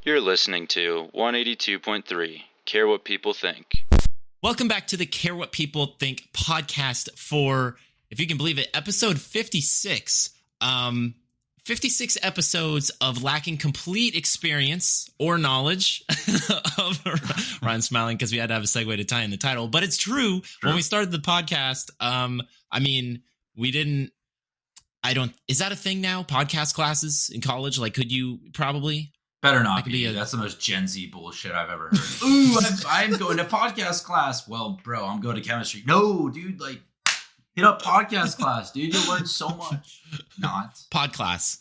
You're listening to 182.3, Care What People Think. Welcome back to the Care What People Think podcast for, if you can believe it, episode 56. 56 episodes of lacking complete experience or knowledge of Ryan's smiling because we had to have a segue to tie in the title, but it's true. When we started the podcast, is that a thing now? Podcast classes in college? Like, could you probably? Better not be. That's the most Gen Z bullshit I've ever heard. Ooh, I'm going to podcast class. Well, bro, I'm going to chemistry. No, dude, like, hit up podcast class, dude. You'll learn so much. Not. Podcast.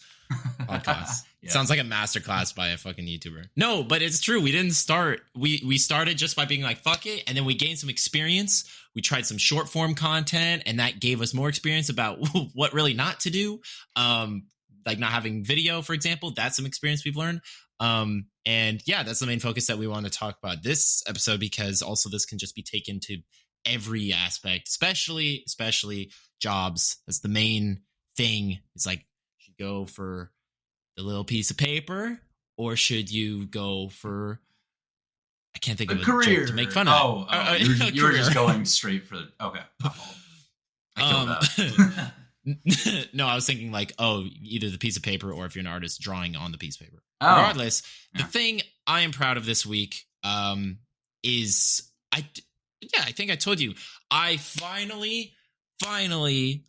Yeah. Sounds like a master class by a fucking YouTuber. No, but it's true. We didn't start. We started just by being like, fuck it. And then we gained some experience. We tried some short form content, and that gave us more experience about what really not to do. Like not having video, for example. That's some experience we've learned. And yeah, that's the main focus that we want to talk about this episode, because also this can just be taken to every aspect, especially jobs. That's the main thing. It's like, should you go for the little piece of paper, or should you go for, I can't think of a career joke to make fun of. You were just going straight for okay. I killed that. No, I was thinking like, either the piece of paper, or if you're an artist, drawing on the piece of paper. Oh. Regardless, the thing I am proud of this week is I think I told you, I finally,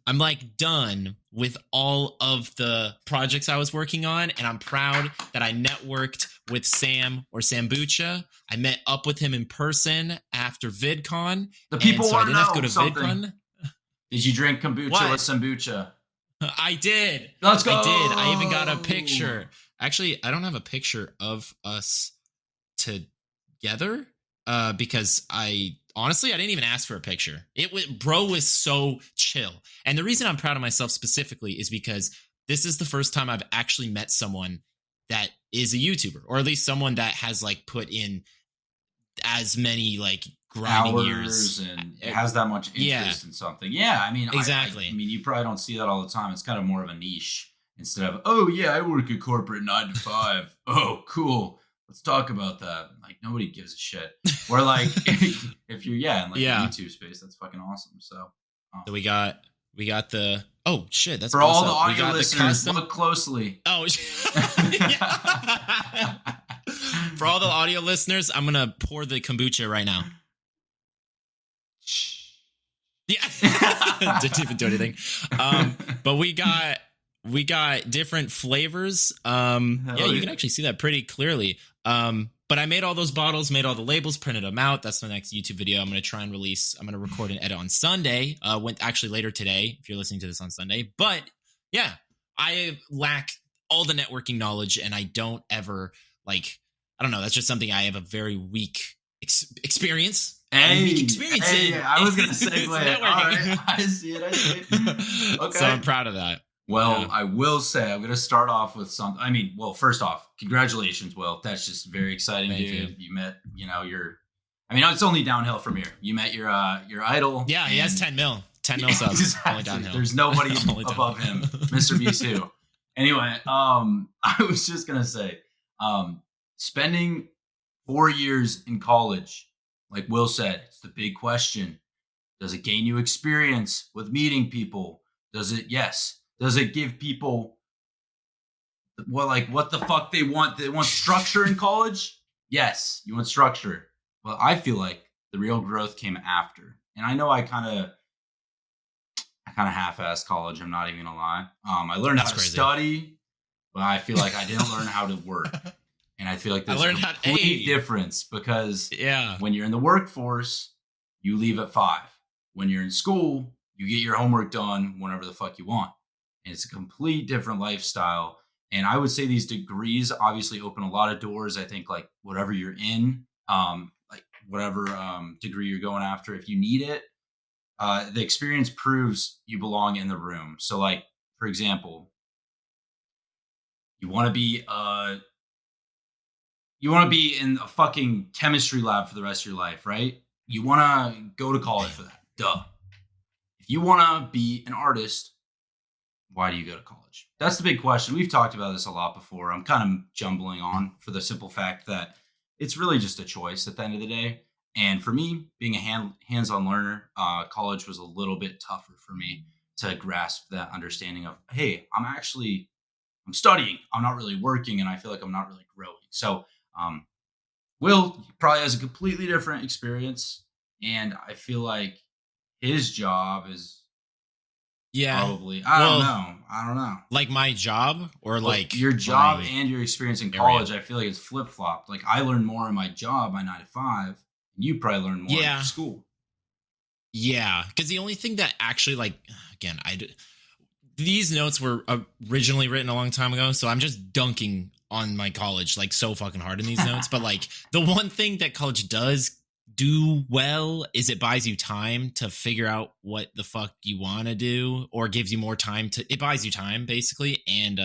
I'm like done with all of the projects I was working on, and I'm proud that I networked with Sam or Sambucha. I met up with him in person after VidCon. The people so I want to didn't have know to go to something. VidCon. Did you drink kombucha with Sambucha? I did. Let's go. I did. I even got a picture. Actually, I don't have a picture of us together because I didn't even ask for a picture. Bro was so chill. And the reason I'm proud of myself specifically is because this is the first time I've actually met someone that is a YouTuber, or at least someone that has like put in as many like grinding years and has that much interest in something. Yeah, I mean, exactly. I mean, you probably don't see that all the time. It's kind of more of a niche instead of, oh yeah, I work a corporate 9 to 5. Oh, cool. Let's talk about that. Like, nobody gives a shit. Or like, if you're in the YouTube space, that's fucking awesome. So we got the, oh shit, that's for all the audio listeners. Look closely. Oh, for all the audio listeners, I'm gonna pour the kombucha right now. Yeah, didn't even do anything. But we got different flavors. You can actually see that pretty clearly. But I made all those bottles, made all the labels, printed them out. That's the next YouTube video I'm going to try and release. I'm going to record and edit on Sunday. Actually later today, if you're listening to this on Sunday. But yeah, I lack all the networking knowledge, and I don't ever I don't know. That's just something I have a very weak experience. Weak experience. I was going to segue. All right, I see it. Okay. So I'm proud of that. Well, I will say, I'm going to start off with something. I mean, well, first off, congratulations, Will. That's just very exciting, Thank dude. You met, it's only downhill from here. You met your idol. Yeah, he has 10 mil. 10 mil subs. Exactly. Only downhill. There's nobody above him, Mr. V2. Anyway, I was just going to say, spending 4 years in college, like Will said, it's the big question. Does it gain you experience with meeting people? Does it? Yes. Does it give people what the fuck they want? They want structure in college? Yes, you want structure. Well, I feel like the real growth came after. And I know I kind of half-assed college, I'm not even gonna lie. I learned how to study, but I feel like I didn't learn how to work. And I feel like there's a complete difference, because when you're in the workforce, you leave at 5. When you're in school, you get your homework done whenever the fuck you want. And it's a complete different lifestyle. And I would say these degrees obviously open a lot of doors. I think like whatever you're in, whatever degree you're going after, if you need it, the experience proves you belong in the room. So like, for example, you want to be in a fucking chemistry lab for the rest of your life, right? You want to go to college for that. Duh. If you want to be an artist, why do you go to college? That's the big question. We've talked about this a lot before. I'm kind of jumbling on for the simple fact that it's really just a choice at the end of the day. And for me, being a hands-on learner, college was a little bit tougher for me to grasp that understanding of, hey, I'm studying, I'm not really working, and I feel like I'm not really growing. So, Will probably has a completely different experience, and I feel like his job is probably I don't know. Like my job or like your job and your experience in college, I feel like it's flip flopped. Like I learned more in my job, my 9 to 5, and you probably learned more in school. Yeah, because the only thing that actually, like, again, these notes were originally written a long time ago, so I'm just dunking on my college like so fucking hard in these notes. But like the one thing that college does do well is it buys you time to figure out what the fuck you want to do, or gives you more time it buys you time basically. And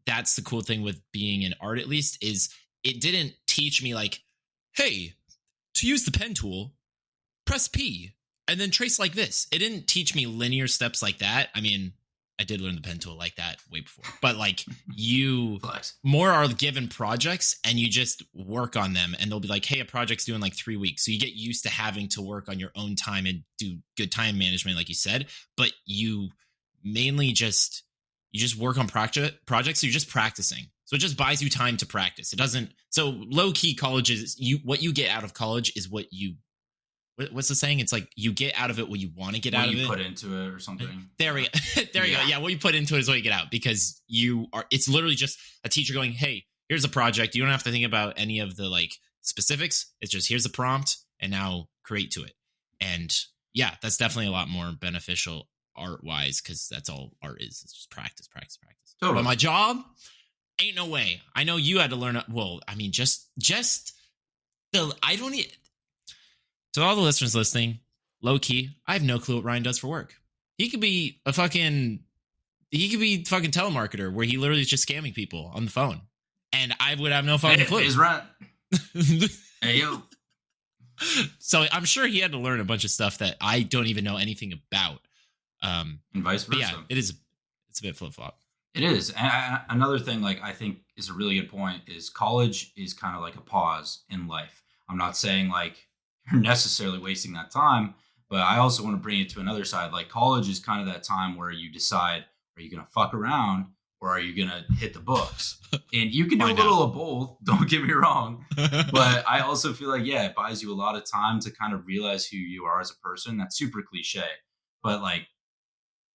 that's the cool thing with being in art, at least, is it didn't teach me like, hey, to use the pen tool, press P and then trace like this. It didn't teach me linear steps like that. I mean, I did learn the pen tool like that way before, but like you more are given projects and you just work on them, and they'll be like, hey, a project's due in like 3 weeks. So you get used to having to work on your own time and do good time management, like you said, but you mainly just work on projects. So you're just practicing. So it just buys you time to practice. It doesn't. So low key colleges, what you get out of college is what's the saying? It's like you get out of it what you want to get out of it. What you put into it or something. There we go. There you go. Yeah, what you put into it is what you get out, because it's literally just a teacher going, hey, here's a project. You don't have to think about any of the like specifics. It's just, here's a prompt and now create to it. And yeah, that's definitely a lot more beneficial art wise, because that's all art is. It's just practice. Totally. But my job, ain't no way. I know you had to learn. Well, I mean, I don't need. To all the listeners listening, low key, I have no clue what Ryan does for work. He could be fucking telemarketer where he literally is just scamming people on the phone, and I would have no fucking clue. He's right. Hey yo. So I'm sure he had to learn a bunch of stuff that I don't even know anything about. And vice versa. Yeah, it's a bit flip flop. It is. And another thing, like, I think is a really good point is college is kind of like a pause in life. I'm not saying like you're necessarily wasting that time, but I also want to bring it to another side. Like college is kind of that time where you decide, are you going to fuck around or are you going to hit the books? And you can do a little of both. Don't get me wrong. But I also feel like, yeah, it buys you a lot of time to kind of realize who you are as a person. That's super cliche. But like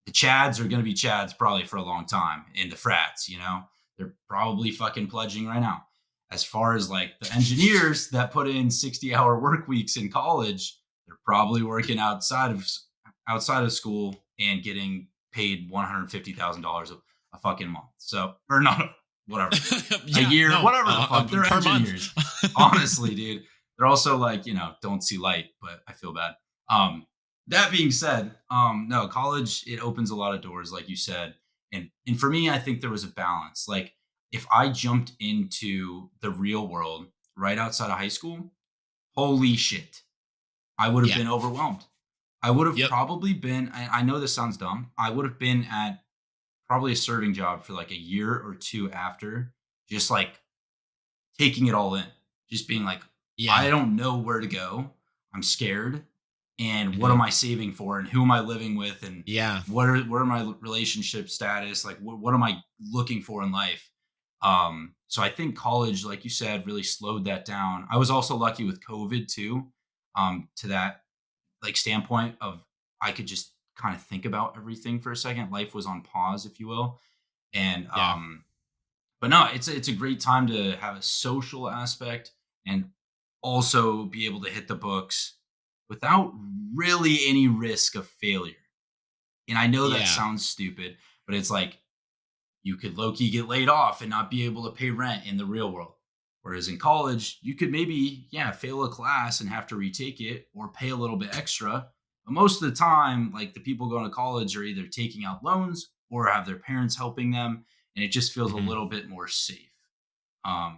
the Chads are going to be Chads probably for a long time. And the frats, they're probably fucking pledging right now. As far as like the engineers that put in 60-hour work weeks in college, they're probably working outside of school and getting paid $150,000 a fucking month. So, or not, whatever, a year, whatever the fuck. They're engineers. Honestly, dude. They're also like, don't see light, but I feel bad. That being said, no, college, it opens a lot of doors, like you said. And for me, I think there was a balance. Like, if I jumped into the real world right outside of high school, holy shit, I would have been overwhelmed. I would have probably been, I know this sounds dumb, I would have been at probably a serving job for like a year or two after, just like taking it all in, just being like, I don't know where to go. I'm scared. And what am I saving for? And who am I living with? And what are my relationship status? Like, what am I looking for in life? So I think college, like you said, really slowed that down. I was also lucky with COVID too, to that like standpoint of I could just kind of think about everything for a second. Life was on pause, if you will. And, but no, it's a great time to have a social aspect and also be able to hit the books without really any risk of failure. And I know that sounds stupid, but it's like, you could low-key get laid off and not be able to pay rent in the real world. Whereas in college, you could maybe, fail a class and have to retake it or pay a little bit extra. But most of the time, like the people going to college are either taking out loans or have their parents helping them. And it just feels a little bit more safe.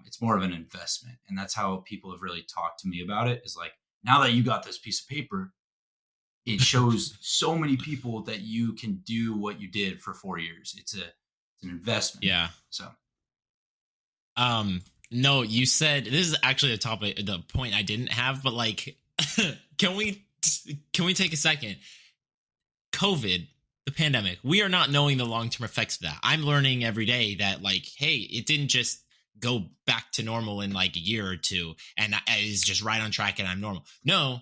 It's more of an investment. And that's how people have really talked to me about it is like, now that you got this piece of paper, it shows so many people that you can do what you did for 4 years. It's an investment. Yeah. So, no, you said this is actually the point I didn't have, but like, can we take a second? COVID, the pandemic, we are not knowing the long-term effects of that. I'm learning every day that like, hey, it didn't just go back to normal in like a year or two and is just right on track and I'm normal. No,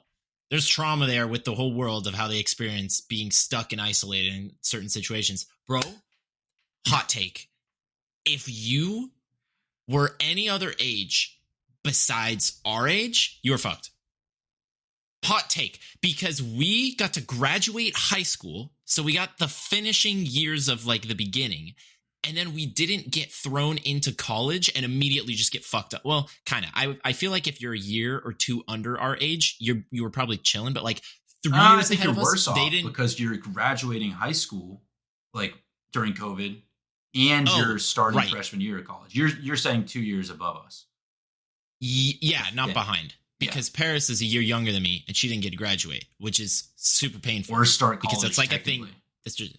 there's trauma there with the whole world of how they experience being stuck and isolated in certain situations. Bro, hot take. If you were any other age besides our age, you were fucked. Hot take, because we got to graduate high school, so we got the finishing years of like the beginning, and then we didn't get thrown into college and immediately just get fucked up. Well, kind of. I feel like if you're a year or two under our age, you were probably chilling, but like 3 years ahead of us, they didn't, because you're graduating high school like during COVID, and you're starting freshman year of college. You're saying 2 years above us. Yeah, not behind. Because Paris is a year younger than me, and she didn't get to graduate, which is super painful. Or start college, because it's like a thing. That's just,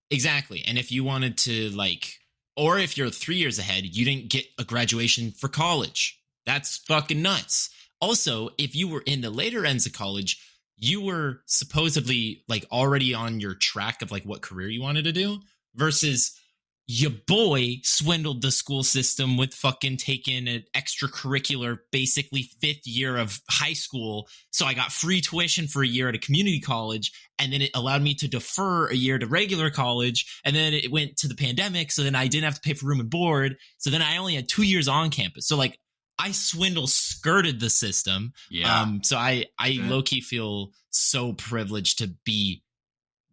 exactly. And if you wanted to like, or if you're 3 years ahead, you didn't get a graduation for college. That's fucking nuts. Also, if you were in the later ends of college, you were supposedly like already on your track of like what career you wanted to do, versus your boy swindled the school system with fucking taking an extracurricular, basically 5th year of high school. So I got free tuition for a year at a community college, and then it allowed me to defer a year to regular college. And then it went to the pandemic. So then I didn't have to pay for room and board. So then I only had 2 years on campus. So like I skirted the system. Yeah. So I low-key feel so privileged to be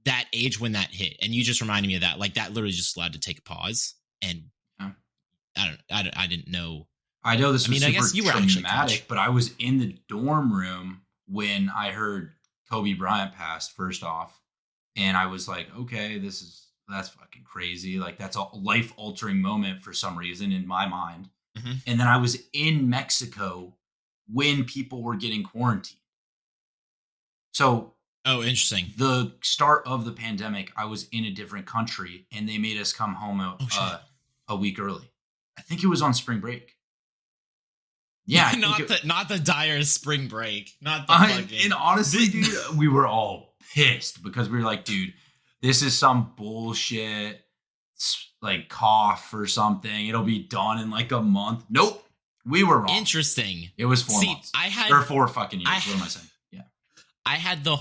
that age when that hit. And you just reminded me of that. Like that literally just allowed to take a pause. And I didn't know. I know this was super I guess you were traumatic, but I was in the dorm room when I heard Kobe Bryant passed first off. And I was like, okay, that's fucking crazy. Like that's a life altering moment for some reason in my mind. Mm-hmm. And then I was in Mexico when people were getting quarantined. So, interesting. The start of the pandemic, I was in a different country, and they made us come home a week early. I think it was on spring break. Yeah, not the dire spring break. Not the fucking. And honestly, dude, we were all pissed because we were like, dude, this is some bullshit, like cough or something. It'll be done in like a month. Nope, we were wrong. Interesting. It was 4 months. Or 4 fucking years. What am I saying? Yeah, I had the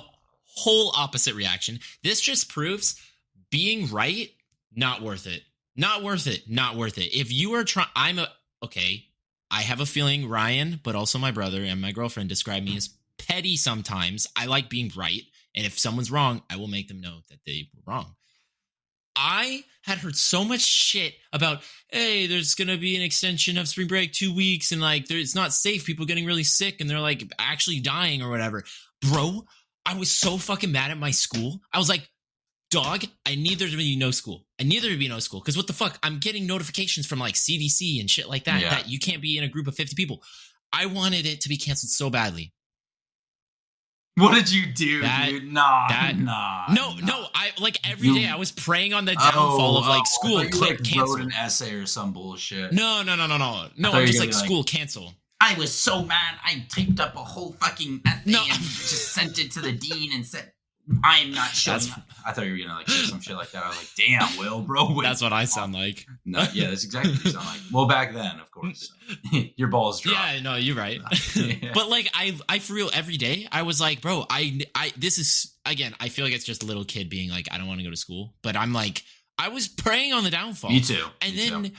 whole opposite reaction. This just proves being right, not worth it. Not worth it. Not worth it. If you are trying, I have a feeling Ryan, but also my brother and my girlfriend describe me as petty sometimes. I like being right. And if someone's wrong, I will make them know that they were wrong. I had heard so much shit about, hey, there's going to be an extension of spring break 2 weeks. And like, it's not safe. People getting really sick and they're like actually dying or whatever. Bro, I was so fucking mad at my school. I was like, dog, I need there to be no school. I need there to be no school. Because what the fuck? I'm getting notifications from like CDC and shit like that, that you can't be in a group of 50 people. I wanted it to be canceled so badly. What did you do, dude? Nah. No. I like every day I was praying on the downfall of like school cancel. Wrote an essay or some bullshit. No. I'm just like school cancel. I was so mad. I typed up a whole fucking essay and just sent it to the dean and said, I'm not sure. I thought you were going to like say some shit like that. I was like, damn, Will, bro. That's what I sound like. No, yeah, that's exactly what you sound like. Well, back then, of course. Your balls dry. Yeah, no, you're right. But like, I for real, every day, I was like, bro, this is, again, I feel like it's just a little kid being like, I don't want to go to school. But I'm like, I was praying on the downfall. Me too. And then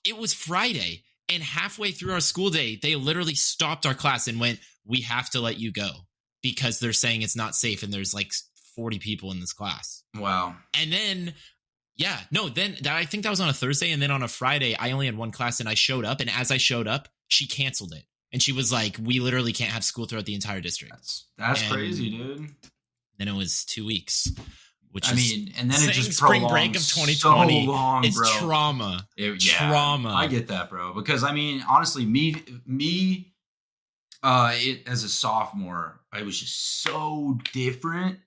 it was Friday. And halfway through our school day, they literally stopped our class and went, we have to let you go because they're saying it's not safe. And there's like 40 people in this class. Wow. And then, I think that was on a Thursday. And then on a Friday, I only had one class and I showed up. And as I showed up, she canceled it. And she was like, we literally can't have school throughout the entire district. That's crazy, dude. Then it was 2 weeks. And then it just spring break of 2020. So long, it's bro. Trauma. Trauma. I get that, bro. Because I mean, honestly, me, as a sophomore, I was just so different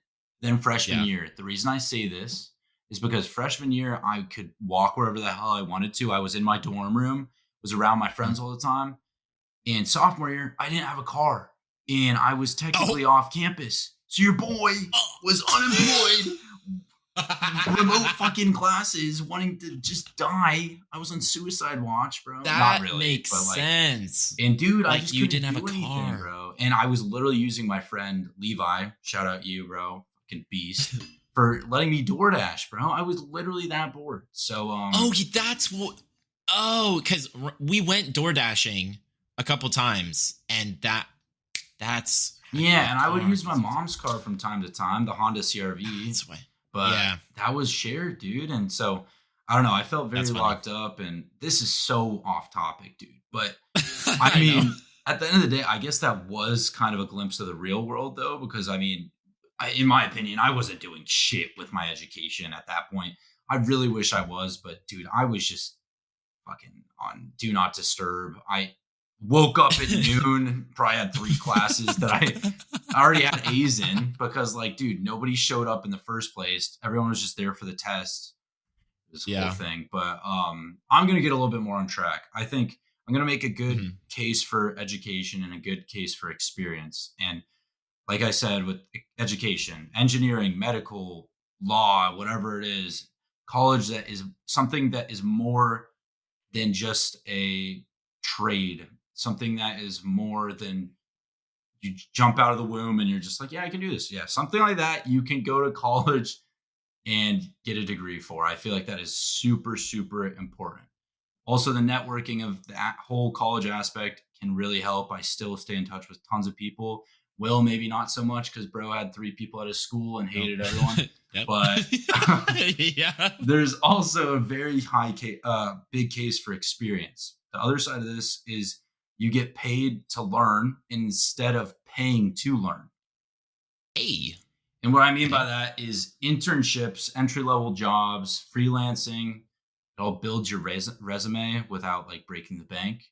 Then freshman year. The reason I say this is because freshman year, I could walk wherever the hell I wanted to. I was in my dorm room, was around my friends all the time. And sophomore year, I didn't have a car. And I was technically off campus. So your boy was unemployed. Remote fucking classes, wanting to just die. I was on suicide watch, bro. That Not really, makes sense. And dude, I just you didn't have a car, bro. And I was literally using my friend Levi. Shout out you, bro. Fucking beast. For letting me DoorDash, bro. I was literally that bored. So that's what. Oh, because we went DoorDashing a couple times, and that's and I would use my mom's car from time to time, the Honda CRV. That's why. But that was shared, dude. And so, I don't know. I felt very locked up. And this is so off topic, dude. But, I mean, at the end of the day, I guess that was kind of a glimpse of the real world, though. Because, I mean, in my opinion, I wasn't doing shit with my education at that point. I really wish I was. But, dude, I was just fucking on Do Not Disturb. I woke up at noon, probably had 3 classes that I already had A's in because, like, dude, nobody showed up in the first place. Everyone was just there for the test. This whole thing. But I'm going to get a little bit more on track. I think I'm going to make a good case for education and a good case for experience. And like I said, with education, engineering, medical, law, whatever it is, college that is something that is more than just a trade. Something that is more than you jump out of the womb and you're just like, yeah, I can do this. Yeah, something like that. You can go to college and get a degree for. I feel like that is super, super important. Also, the networking of that whole college aspect can really help. I still stay in touch with tons of people. Will, maybe not so much because bro had 3 people at his school and hated everyone. But there's also a very big case for experience. The other side of this is you get paid to learn instead of paying to learn. Hey. And what I mean by that is internships, entry-level jobs, freelancing. It all builds your resume without like breaking the bank.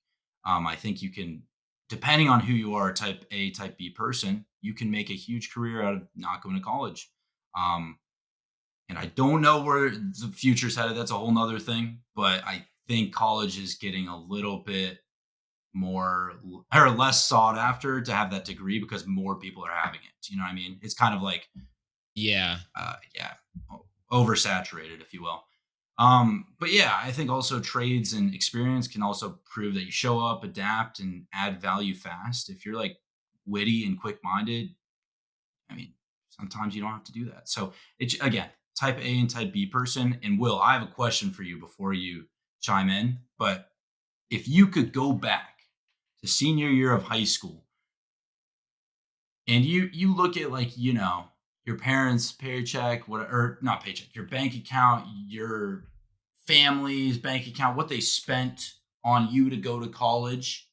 I think you can, depending on who you are, type A, type B person, you can make a huge career out of not going to college. And I don't know where the future's headed. That's a whole nother thing. But I think college is getting a little bit more or less sought after to have that degree because more people are having it. You know what I mean? It's kind of like, oversaturated, if you will. But yeah, I think also trades and experience can also prove that you show up, adapt, and add value fast. If you're like witty and quick-minded, I mean, sometimes you don't have to do that. So it's, again, type A and type B person. And Will, I have a question for you before you chime in, but if you could go back to senior year of high school and you look at, like, you know, your parents' paycheck, not paycheck, your bank account, your family's bank account, what they spent on you to go to college,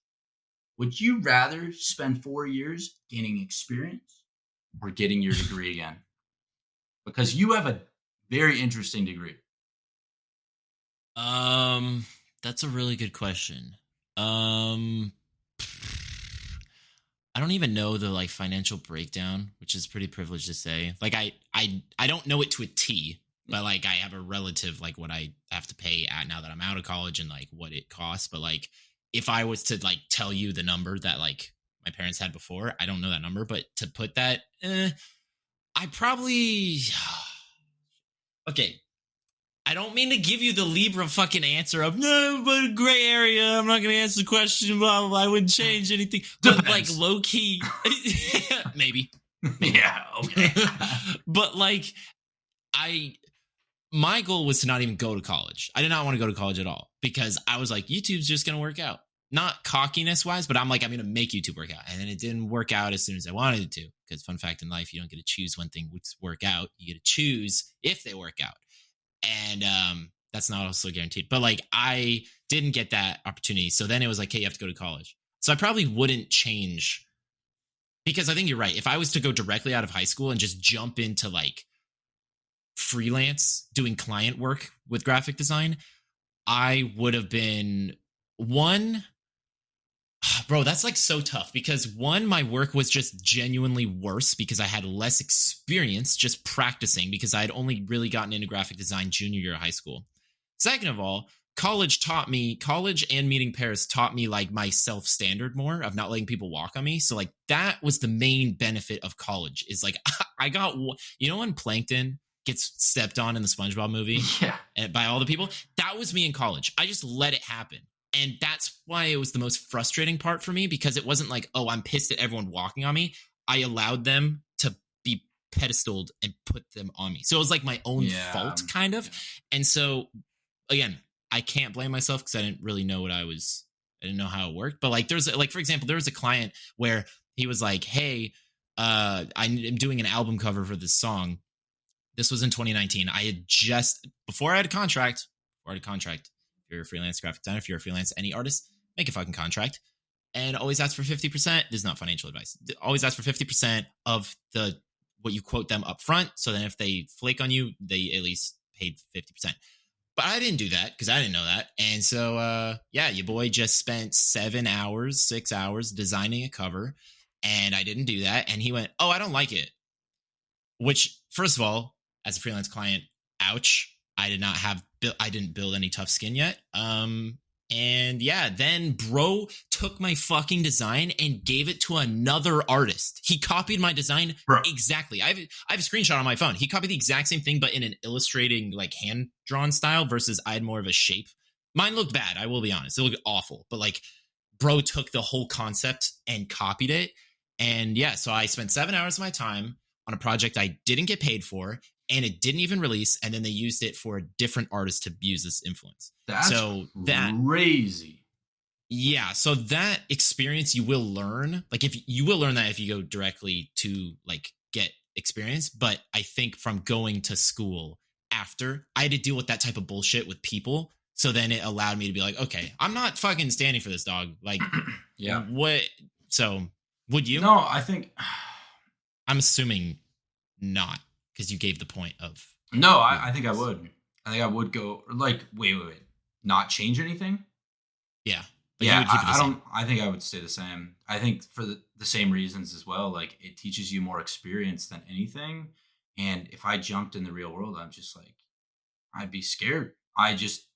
would you rather spend 4 years gaining experience or getting your degree again? Because you have a very interesting degree. That's a really good question. I don't even know the like financial breakdown, which is pretty privileged to say. Like I don't know it to a T, but like I have a relative like what I have to pay at now that I'm out of college and like what it costs. But like if I was to like tell you the number that like my parents had before, I don't know that number, but to put that, I probably okay. I don't mean to give you the Libra fucking answer of no, but a gray area. I'm not going to answer the question. Blah, blah, blah. I wouldn't change anything. But like low key, maybe. Yeah. Okay. But like, my goal was to not even go to college. I did not want to go to college at all because I was like, YouTube's just going to work out. Not cockiness wise, but I'm like, I'm going to make YouTube work out. And then it didn't work out as soon as I wanted it to. Because fun fact in life, you don't get to choose when things work out. You get to choose if they work out. And that's not also guaranteed. But like I didn't get that opportunity. So then it was like, hey, you have to go to college. So I probably wouldn't change because I think you're right. If I was to go directly out of high school and just jump into like freelance doing client work with graphic design, I would have been Bro, that's like so tough because one, my work was just genuinely worse because I had less experience just practicing because I had only really gotten into graphic design junior year of high school. Second of all, college and meeting Paris taught me like my self standard more of not letting people walk on me. So like that was the main benefit of college is like I got, when Plankton gets stepped on in the SpongeBob movie by all the people, that was me in college. I just let it happen. And that's why it was the most frustrating part for me because it wasn't like, oh, I'm pissed at everyone walking on me. I allowed them to be pedestaled and put them on me. So it was like my own fault kind of. And so again, I can't blame myself because I didn't really know I didn't know how it worked. But like there's like, for example, there was a client where he was like, hey, I'm doing an album cover for this song. This was in 2019. I had before I had a contract, if you're a freelance graphic designer, if you're a freelance any artist, make a fucking contract and always ask for 50%. This is not financial advice. Always ask for 50% of what you quote them up front. So then if they flake on you, they at least paid 50%. But I didn't do that because I didn't know that. And so, your boy just spent 6 hours designing a cover. And I didn't do that. And he went, oh, I don't like it. Which, first of all, as a freelance client, ouch. I didn't build any tough skin yet. Then bro took my fucking design and gave it to another artist. He copied my design exactly. I have a screenshot on my phone. He copied the exact same thing, but in an illustrating, like hand-drawn style versus I had more of a shape. Mine looked bad, I will be honest. It looked awful. But like, bro took the whole concept and copied it. And so I spent 7 hours of my time on a project I didn't get paid for. And it didn't even release, and then they used it for a different artist to use this influence. That's crazy. Yeah, so that experience you will learn. Like if you will learn that if you go directly to like get experience. But I think from going to school after, I had to deal with that type of bullshit with people. So then it allowed me to be like, okay, I'm not fucking standing for this, dog. Like, what? So would you? No, I think I'm assuming not. Because you gave the point of no, I think I would. I think I would go like wait, not change anything. Yeah, I think I would stay the same. I think for the same reasons as well. Like it teaches you more experience than anything. And if I jumped in the real world, I'm just like I'd be scared. I just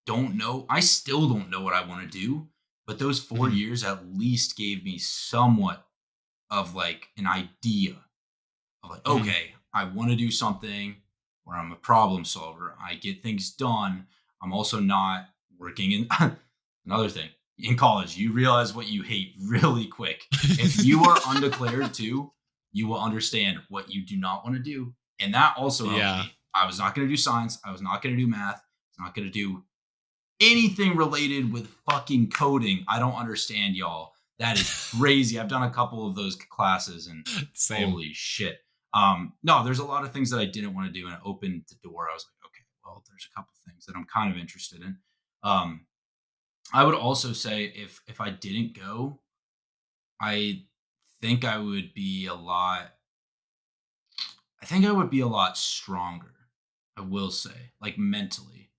don't know. I still don't know what I want to do. But those 4 years at least gave me somewhat of like an idea of like okay. I want to do something where I'm a problem solver. I get things done. I'm also not working in another thing. In college, you realize what you hate really quick. If you are undeclared too, you will understand what you do not want to do. And that also helped me. I was not going to do science. I was not going to do math. I was not going to do anything related with fucking coding. I don't understand, y'all. That is crazy. I've done a couple of those classes and holy shit. No, there's a lot of things that I didn't want to do, and it opened the door. I was like, okay, well, there's a couple things that I'm kind of interested in. I would also say if I didn't go, I think I would be a lot stronger. I will say, like mentally,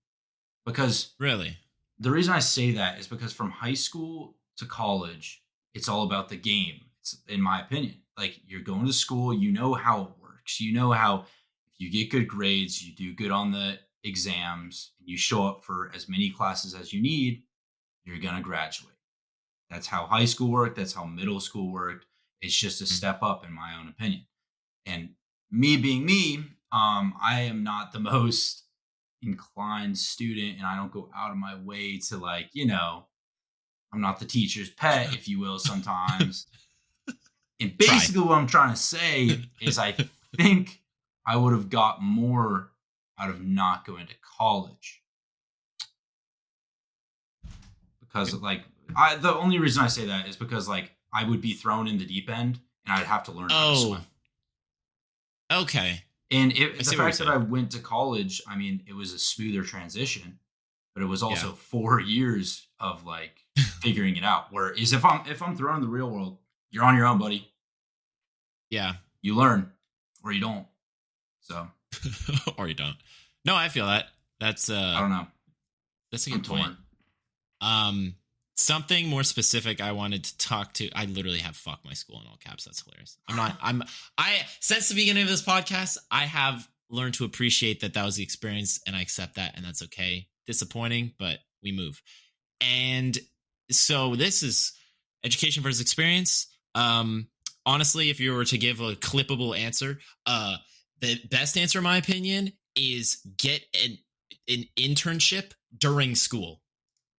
because really the reason I say that is because from high school to college, it's all about the game. It's, in my opinion. Like you're going to school, you know how it works. You know how if you get good grades, you do good on the exams, and you show up for as many classes as you need, you're going to graduate. That's how high school worked. That's how middle school worked. It's just a step up in my own opinion. And me being me, I am not the most inclined student and I don't go out of my way to like, I'm not the teacher's pet, if you will, sometimes. And basically what I'm trying to say is I think I would have got more out of not going to college. Because like the only reason I say that is because like I would be thrown in the deep end and I'd have to learn how to swim. Okay. And the fact that I went to college, I mean, it was a smoother transition, but it was also 4 years of like figuring it out. Whereas if I'm thrown in the real world, you're on your own, buddy. Yeah. You learn or you don't. So. Or you don't. No, I feel that. That's I don't know. That's a good point. Something more specific I wanted to talk to. I literally have "fuck my school" in all caps. That's hilarious. Since the beginning of this podcast, I have learned to appreciate that was the experience, and I accept that, and that's okay. Disappointing, but we move. And so this is education versus experience. Honestly, if you were to give a clippable answer, the best answer, in my opinion, is get an internship during school.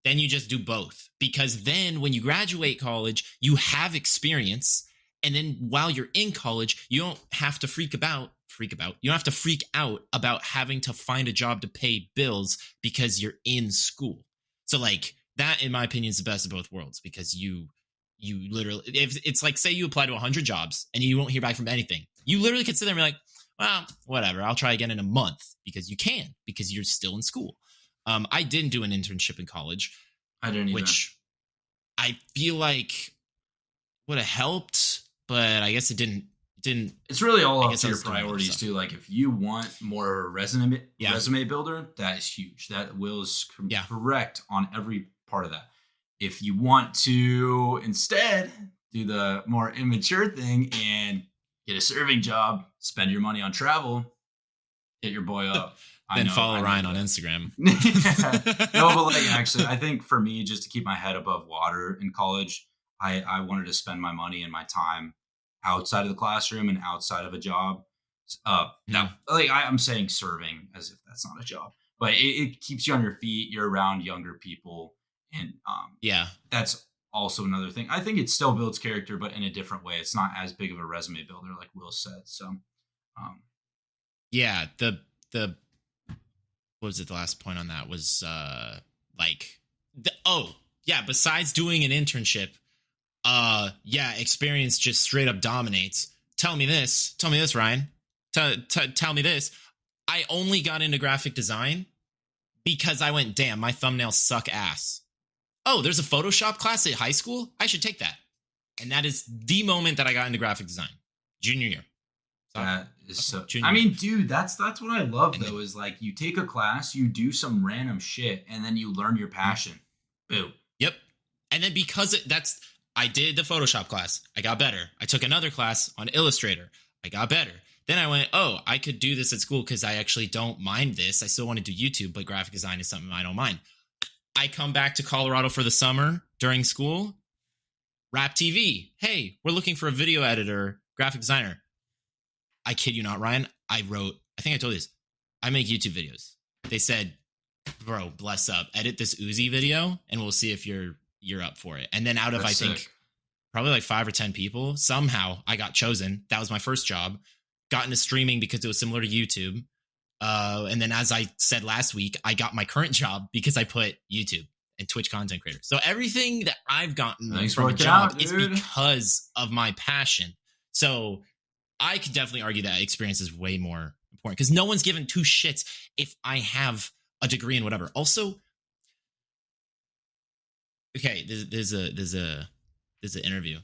Then you just do both, because then when you graduate college, you have experience. And then while you're in college, you don't have to freak out. You don't have to freak out about having to find a job to pay bills because you're in school. So like that, in my opinion, is the best of both worlds, because you literally, if it's like, say you apply to 100 jobs and you won't hear back from anything, you literally could sit there and be like, well, whatever, I'll try again in a month, because you're still in school. I didn't do an internship in college. I didn't either. Which I feel like would have helped, but I guess it didn't. It's really all up to your priorities too. Like if you want more resume builder, that is huge. That Will is correct on every part of that. If you want to instead do the more immature thing and get a serving job, spend your money on travel, hit your boy up. Then follow Ryan on Instagram. No, but like actually, I think for me, just to keep my head above water in college, I wanted to spend my money and my time outside of the classroom and outside of a job. Now, like I'm saying serving as if that's not a job, but it keeps you on your feet. You're around younger people. And that's also another thing. I think it still builds character, but in a different way. It's not as big of a resume builder, like Will said. So, the what was it? The last point on that was besides doing an internship, experience just straight up dominates. Tell me this, Ryan. Tell me this. I only got into graphic design because I went, damn, my thumbnails suck ass. Oh, there's a Photoshop class at high school? I should take that. And that is the moment that I got into graphic design. Junior year. That is so. I mean, dude, that's what I love though. Is like you take a class, you do some random shit, and then you learn your passion. Boom. Yep. And then I did the Photoshop class. I got better. I took another class on Illustrator. I got better. Then I went, I could do this at school because I actually don't mind this. I still want to do YouTube, but graphic design is something I don't mind. I come back to Colorado for the summer during school. Rap TV. Hey, we're looking for a video editor, graphic designer. I kid you not, Ryan. I think I told you this. I make YouTube videos. They said, bro, bless up. Edit this Uzi video and we'll see if you're up for it. And then out of, I think, probably like 5 or 10 people, somehow I got chosen. That was my first job. Got into streaming because it was similar to YouTube. And then as I said last week, I got my current job because I put YouTube and Twitch content creator. So everything that I've gotten from a job is because of my passion. So I could definitely argue that experience is way more important because no one's given two shits if I have a degree in whatever. Also, okay, there's an interview.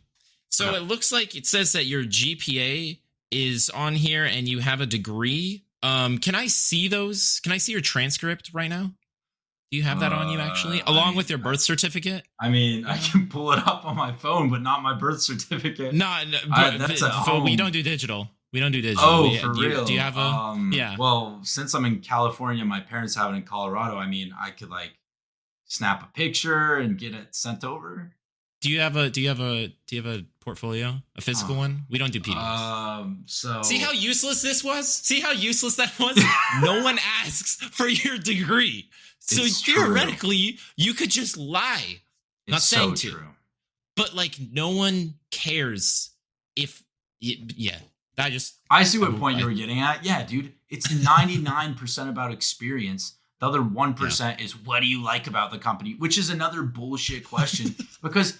So it looks like it says that your GPA is on here and you have a degree. Can I see those? Can I see your transcript right now? Do you have that on you actually, along with your birth certificate? I mean, I can pull it up on my phone, but not my birth certificate. No, that's we don't do digital. We don't do digital. Oh, for real? Do you have a? Yeah. Well, since I'm in California, my parents have it in Colorado. I mean, I could like snap a picture and get it sent over. Do you have a portfolio, a physical one? We don't do PDFs. So see how useless this was? See how useless that was? No one asks for your degree. So theoretically, you could just lie. Not saying to. True. But like no one cares if I see what point you were getting at. Yeah, dude. It's 99% about experience. The other 1% is what do you like about the company, which is another bullshit question because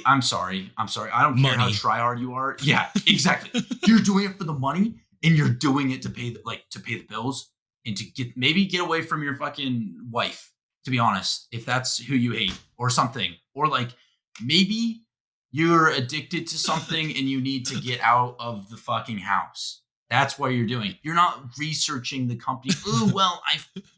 I'm sorry. I don't care how try hard you are. Yeah, exactly. You're doing it for the money and you're doing it to pay the bills and to get away from your fucking wife, to be honest, if that's who you hate or something. Or like maybe you're addicted to something and you need to get out of the fucking house. That's what you're doing. You're not researching the company. Ooh, well,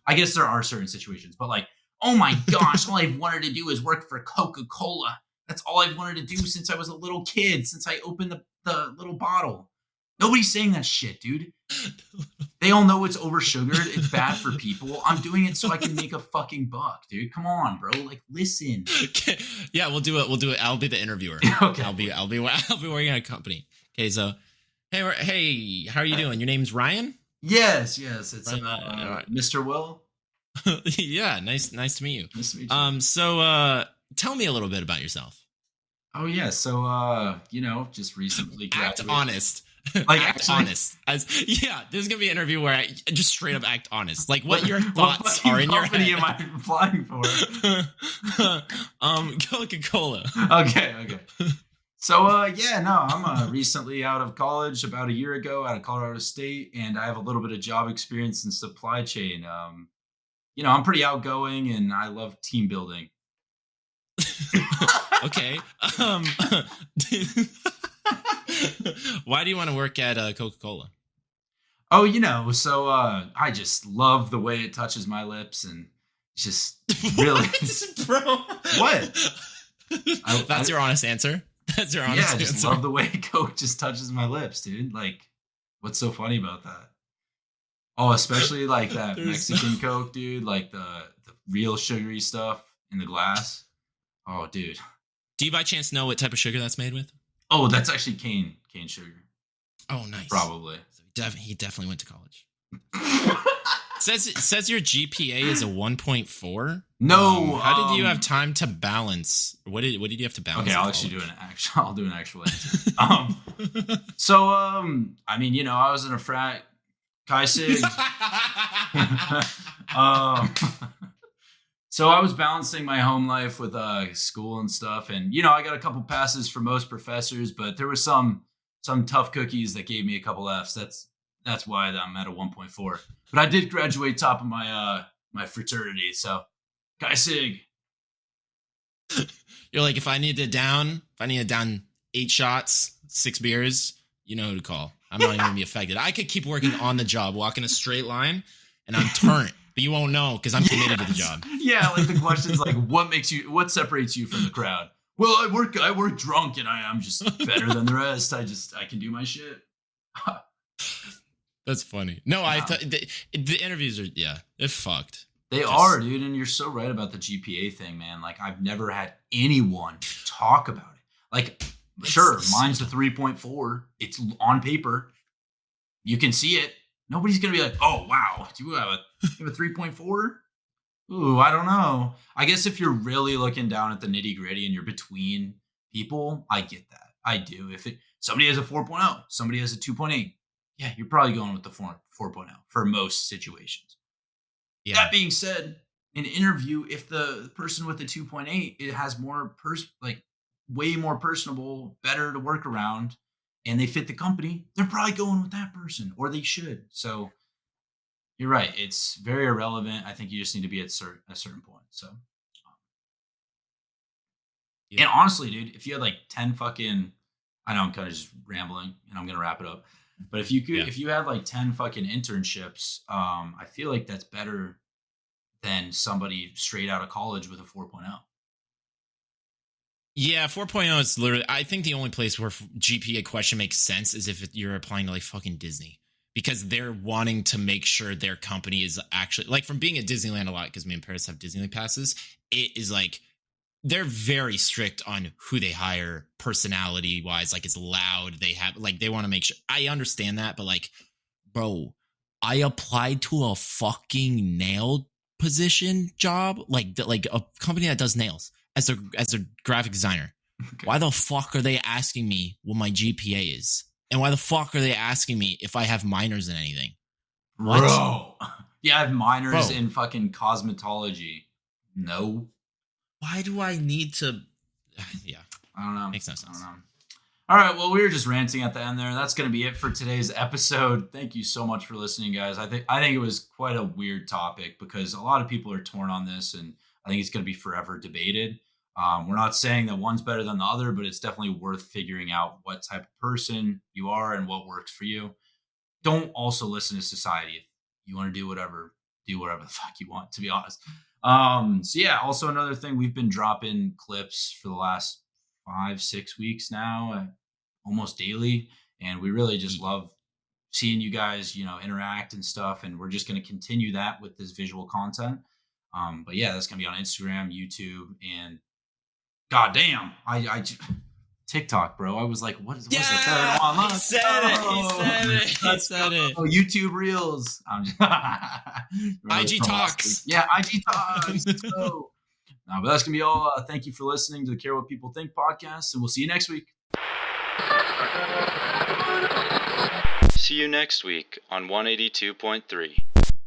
I guess there are certain situations, but like, Oh my gosh, all I've wanted to do is work for Coca-Cola. That's all I've wanted to do since I was a little kid, since I opened the little bottle. Nobody's saying that shit, dude. They all know it's over-sugared. It's bad for people. I'm doing it so I can make a fucking buck, dude. Come on, bro. Like, listen. Okay. Yeah, we'll do it. I'll be the interviewer. Okay. I'll be working at a company. Okay, so hey, how are you doing? Your name's Ryan? Yes. It's Mr. Will. Yeah, nice to meet you. Nice to meet you. So tell me a little bit about yourself. Oh yeah, so just recently graduated. Act honest. Like act honest. This is gonna be an interview where I just straight up act honest. Like what your thoughts are in your head. What company am I applying for? Coca-Cola. Okay. So I'm recently out of college about a year ago out of Colorado State, and I have a little bit of job experience in supply chain. I'm pretty outgoing and I love team building. Okay. Why do you want to work at Coca-Cola? Oh, so I just love the way it touches my lips, and it's just really, bro. What? That's your honest answer. That's your honest answer. Yeah, I just love the way Coke just touches my lips, dude. Like, what's so funny about that? Oh, especially like that Mexican Coke, dude. Like the real sugary stuff in the glass. Oh, dude. Do you by chance know what type of sugar that's made with? Oh, that's actually cane sugar. Oh, nice. Probably. So he definitely went to college. says your GPA is a 1.4. No. How did you have time to balance? What did you have to balance? Okay, I'll do an actual answer. I was in a frat. Chi Sig. So I was balancing my home life with school and stuff, and I got a couple passes for most professors, but there were some tough cookies that gave me a couple Fs. That's why I'm at a 1.4. But I did graduate top of my my fraternity, so Chi Sig. You're like, if I need to down 8 shots, 6 beers, you know who to call. I'm not even gonna be affected. I could keep working on the job, walking a straight line, and I'm turnt. But you won't know because I'm committed to the job. Yeah, like the question's like, what separates you from the crowd? Well, I work drunk and I'm just better than the rest. I can do my shit. That's funny. No, I thought the interviews are, they're fucked. They are, dude. And you're so right about the GPA thing, man. Like, I've never had anyone talk about it. Like, sure, mine's a 3.4. It's on paper. You can see it. Nobody's going to be like, oh, wow, do you have a 3.4? Ooh, I don't know. I guess if you're really looking down at the nitty gritty and you're between people, I get that. I do. If somebody has a 4.0, somebody has a 2.8, yeah, you're probably going with the 4.0 for most situations. Yeah. That being said, in an interview, if the person with the 2.8, it has more way more personable, better to work around, and they fit the company, they're probably going with that person, or they should. So you're right. It's very irrelevant. I think you just need to be at a certain point. So, And honestly, dude, if you had like 10 fucking, I know I'm kind of just rambling and I'm going to wrap it up, but if you had like 10 fucking internships, I feel like that's better than somebody straight out of college with a 4.0. Yeah, 4.0 is literally, I think the only place where GPA question makes sense is if you're applying to like fucking Disney, because they're wanting to make sure their company is actually, like, from being at Disneyland a lot, because me and Paris have Disneyland passes, it is like, they're very strict on who they hire personality wise. Like, it's loud. They have, like, they want to make sure. I understand that, but like, bro, I applied to a fucking nail position job, like a company that does nails, as a graphic designer. Okay. Why the fuck are they asking me what my GPA is? And why the fuck are they asking me if I have minors in anything? What? Bro. Yeah, I have minors in fucking cosmetology. No. Why do I need to? Yeah. I don't know. Makes no sense. I don't know. All right. Well, we were just ranting at the end there. That's going to be it for today's episode. Thank you so much for listening, guys. I think it was quite a weird topic because a lot of people are torn on this, and I think it's going to be forever debated. We're not saying that one's better than the other, but it's definitely worth figuring out what type of person you are and what works for you. Don't also listen to society. If you want to do whatever the fuck you want, to be honest. So yeah, also another thing, we've been dropping clips for the last 5-6 weeks now, almost daily. And we really just love seeing you guys, interact and stuff. And we're just going to continue that with this visual content. But yeah, that's going to be on Instagram, YouTube, and goddamn, I TikTok, bro. I was like, what's the third one? He said it. Oh, YouTube Reels. I'm just IG Talks. Yeah, IG Talks. Let's go. But that's going to be all. Thank you for listening to the Care What People Think podcast, and we'll see you next week. See you next week on 182.3.